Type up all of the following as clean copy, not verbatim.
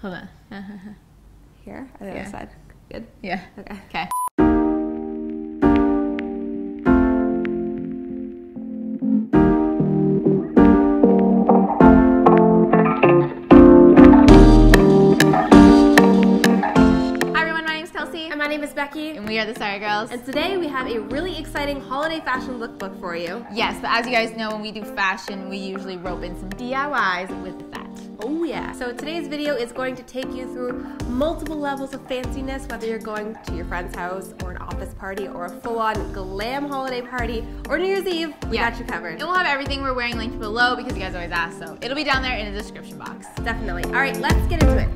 Hold on. Here, on the other side. Good? Yeah. Okay. Okay. Kelsey. And my name is Becky. And we are the Sorry Girls. And today we have a really exciting holiday fashion lookbook for you. Yes, but as you guys know, when we do fashion, we usually rope in some DIYs with that. Oh yeah. So today's video is going to take you through multiple levels of fanciness, whether you're going to your friend's house or an office party or a full-on glam holiday party or New Year's Eve, we got you covered. And we'll have everything we're wearing linked below because you guys always ask, so it'll be down there in the description box. Definitely. All right, let's get into it.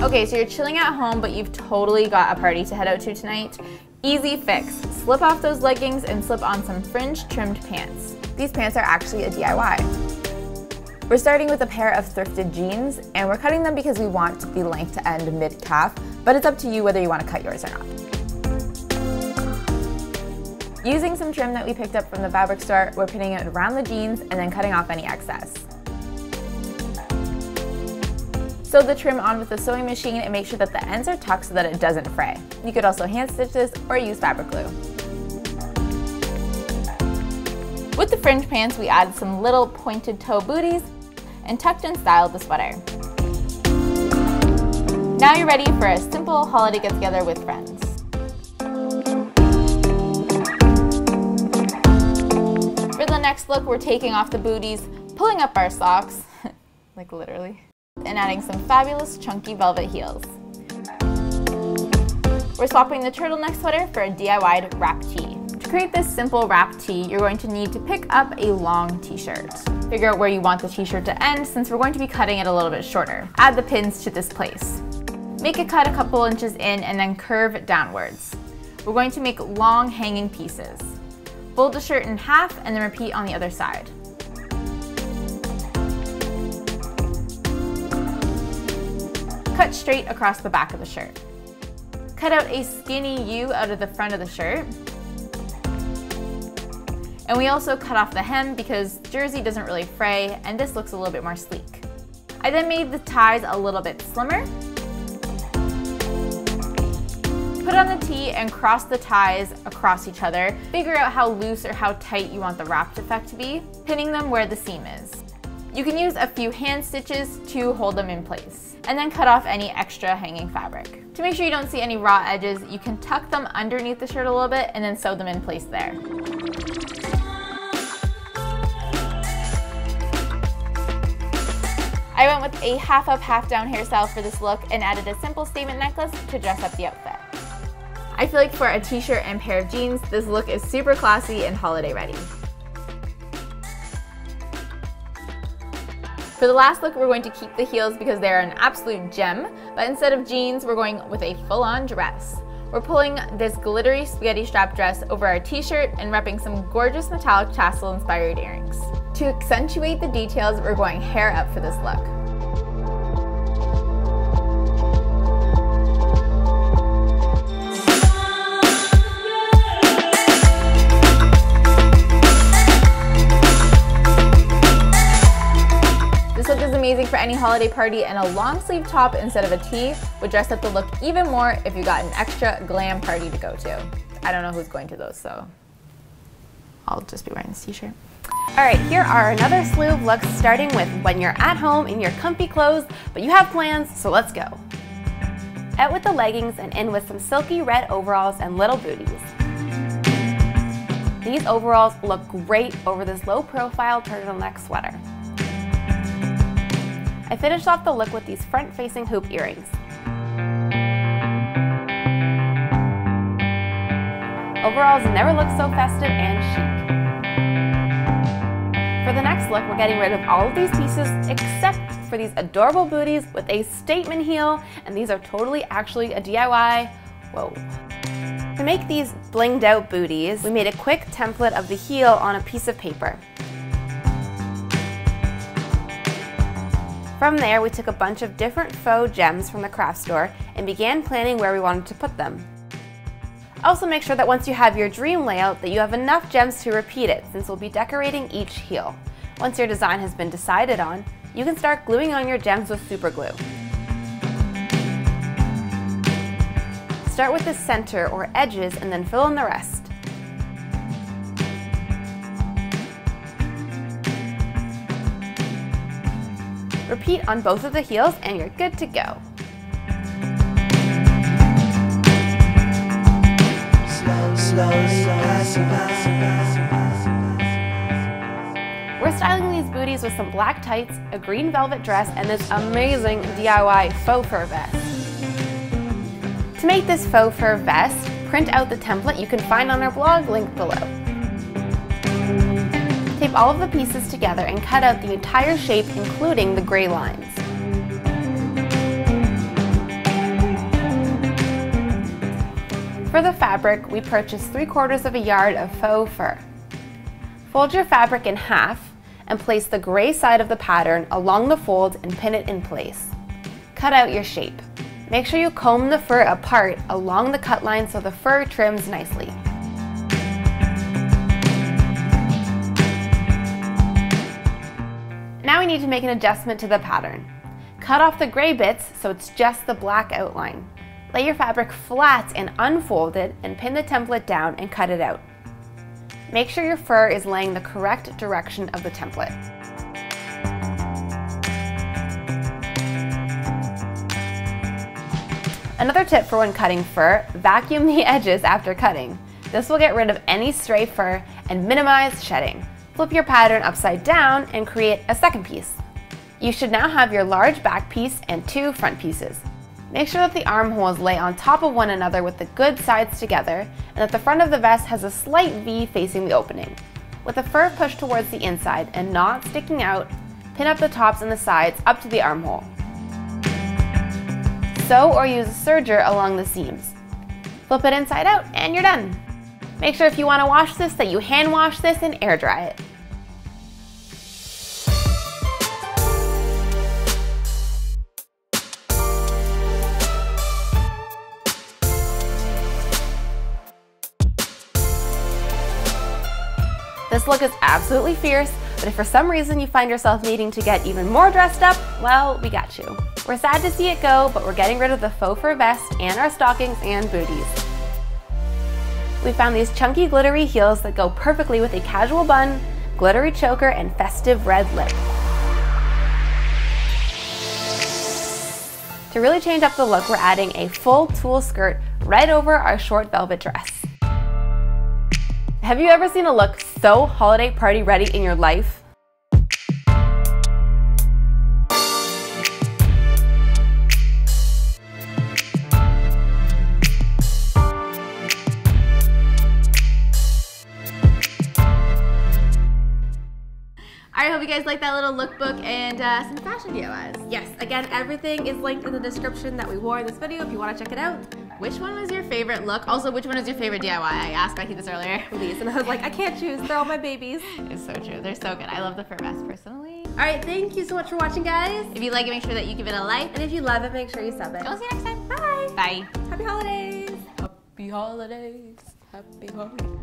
Okay, so you're chilling at home, but you've totally got a party to head out to tonight. Easy fix. Slip off those leggings and slip on some fringe trimmed pants. These pants are actually a DIY. We're starting with a pair of thrifted jeans, and we're cutting them because we want the length to end mid-calf, but it's up to you whether you want to cut yours or not. Using some trim that we picked up from the fabric store, we're pinning it around the jeans and then cutting off any excess. Sew the trim on with the sewing machine and make sure that the ends are tucked so that it doesn't fray. You could also hand stitch this or use fabric glue. With the fringe pants, we added some little pointed toe booties and tucked and styled the sweater. Now you're ready for a simple holiday get-together with friends. For the next look, we're taking off the booties, pulling up our socks, like literally, and adding some fabulous chunky velvet heels. We're swapping the turtleneck sweater for a DIY'd wrap tee. To create this simple wrap tee, you're going to need to pick up a long t-shirt. Figure out where you want the t-shirt to end since we're going to be cutting it a little bit shorter. Add the pins to this place. Make a cut a couple inches in and then curve downwards. We're going to make long hanging pieces. Fold the shirt in half and then repeat on the other side. Cut straight across the back of the shirt. Cut out a skinny U out of the front of the shirt. And we also cut off the hem because jersey doesn't really fray and this looks a little bit more sleek. I then made the ties a little bit slimmer. Put on the tee and cross the ties across each other. Figure out how loose or how tight you want the wrapped effect to be, pinning them where the seam is. You can use a few hand stitches to hold them in place, and then cut off any extra hanging fabric. To make sure you don't see any raw edges, you can tuck them underneath the shirt a little bit and then sew them in place there. I went with a half up, half down hairstyle for this look and added a simple statement necklace to dress up the outfit. I feel like for a t-shirt and pair of jeans, this look is super classy and holiday ready. For the last look, we're going to keep the heels because they're an absolute gem, but instead of jeans, we're going with a full-on dress. We're pulling this glittery spaghetti strap dress over our t-shirt and wrapping some gorgeous metallic tassel-inspired earrings. To accentuate the details, we're going hair up for this look. This look is amazing for any holiday party, and a long sleeve top instead of a tee would dress up the look even more if you got an extra glam party to go to. I don't know who's going to those, so I'll just be wearing this t-shirt. All right, here are another slew of looks, starting with when you're at home in your comfy clothes, but you have plans, so let's go. Out with the leggings and in with some silky red overalls and little booties. These overalls look great over this low-profile turtleneck sweater. I finished off the look with these front-facing hoop earrings. Overalls never look so festive and chic. For the next look, we're getting rid of all of these pieces except for these adorable booties with a statement heel, and these are totally actually a DIY. Whoa. To make these blinged out booties, we made a quick template of the heel on a piece of paper. From there, we took a bunch of different faux gems from the craft store and began planning where we wanted to put them. Also make sure that once you have your dream layout that you have enough gems to repeat it, since we'll be decorating each heel. Once your design has been decided on, you can start gluing on your gems with super glue. Start with the center or edges and then fill in the rest. Repeat on both of the heels and you're good to go. We're styling these booties with some black tights, a green velvet dress, and this amazing DIY faux fur vest. To make this faux fur vest, print out the template you can find on our blog linked below. Tape all of the pieces together and cut out the entire shape, including the gray lines. For the fabric, we purchased 3/4 yard of faux fur. Fold your fabric in half and place the gray side of the pattern along the fold and pin it in place. Cut out your shape. Make sure you comb the fur apart along the cut line so the fur trims nicely. Now we need to make an adjustment to the pattern. Cut off the gray bits so it's just the black outline. Lay your fabric flat and unfold it and pin the template down and cut it out. Make sure your fur is laying the correct direction of the template. Another tip for when cutting fur, vacuum the edges after cutting. This will get rid of any stray fur and minimize shedding. Flip your pattern upside down and create a second piece. You should now have your large back piece and 2 front pieces. Make sure that the armholes lay on top of one another with the good sides together and that the front of the vest has a slight V facing the opening. With the fur pushed towards the inside and not sticking out, pin up the tops and the sides up to the armhole. Sew or use a serger along the seams. Flip it inside out and you're done. Make sure if you want to wash this that you hand wash this and air dry it. This look is absolutely fierce, but if for some reason you find yourself needing to get even more dressed up, well, we got you. We're sad to see it go, but we're getting rid of the faux fur vest and our stockings and booties. We found these chunky glittery heels that go perfectly with a casual bun, glittery choker, and festive red lip. To really change up the look, we're adding a full tulle skirt right over our short velvet dress. Have you ever seen a look so holiday party ready in your life? I hope you guys like that little lookbook and some fashion DIYs. Yes, again, everything is linked in the description that we wore in this video if you want to check it out. Which one was your favorite look? Also, which one is your favorite DIY? I asked Becky this earlier. These, and I was like, I can't choose, they're all my babies. It's so true, they're so good. I love the fur vest personally. All right, thank you so much for watching, guys. If you like it, make sure that you give it a like. And if you love it, make sure you sub it. And we'll see you next time. Bye. Bye. Happy holidays. Happy holidays. Happy holidays.